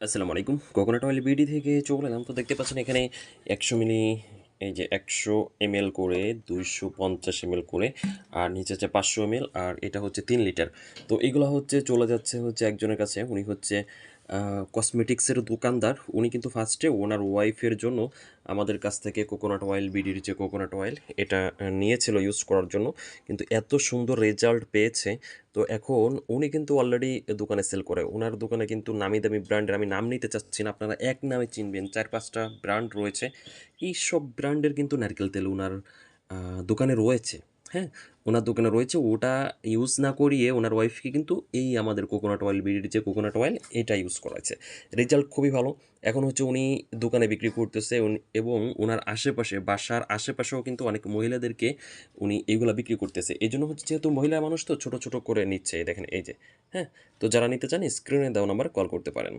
আসসালামু আলাইকুম। Coconut oil BD থেকে চলে এলাম। তো দেখতে পাচ্ছেন এখানে ১০০ মিলি, এই যে ১০০ এমএল করে, ২৫০ এমএল করে, আর নিচে হচ্ছে ৫০০ এমএল, আর এটা হচ্ছে ৩ লিটার। তো এগুলো হচ্ছে চলে যাচ্ছে হচ্ছে একজনের কাছে। উনি হচ্ছে কসমেটিক্সের দোকানদার। উনি কিন্তু ফার্স্টে ওনার ওয়াইফের জন্য আমাদের কাছ থেকে কোকোনাট অয়েল বিডির যে কোকোনাট অয়েল এটা নিয়েছিল ইউজ করার জন্য। কিন্তু এত সুন্দর রেজাল্ট পেয়েছে, তো এখন উনি কিন্তু অলরেডি দোকানে সেল করে। উনার দোকানে কিন্তু নামি দামি ব্র্যান্ডের, আমি নাম নিতে চাচ্ছি না, আপনারা এক নামে চিনবেন, ৪-৫টা ব্র্যান্ড রয়েছে। এইসব ব্র্যান্ডের কিন্তু নারকেল তেল উনার দোকানে রয়েছে। হ্যাঁ? উনার দোকানে রয়েছে। ওটা ইউজ না করিয়ে উনার ওয়াইফকে কিন্তু এই আমাদের কোকোনাট অয়েল বিডির যে কোকোনাট অয়েল এটা ইউজ করাইছে। রেজাল্ট খুবই ভালো। এখন হচ্ছে উনি দোকানে বিক্রি করতেছে এবং উনার আশেপাশে, বাসার আশেপাশেও কিন্তু অনেক মহিলাদেরকে উনি এগুলা বিক্রি করতেছে। এজন্য হচ্ছে যেহেতু মহিলা মানুষ তো ছোট, ছোট করে নিচ্ছে। এই দেখেন এই যে, হ্যাঁ? তো যারা নিতে চান স্ক্রিনে দেওয়া নাম্বারে কল করতে পারেন।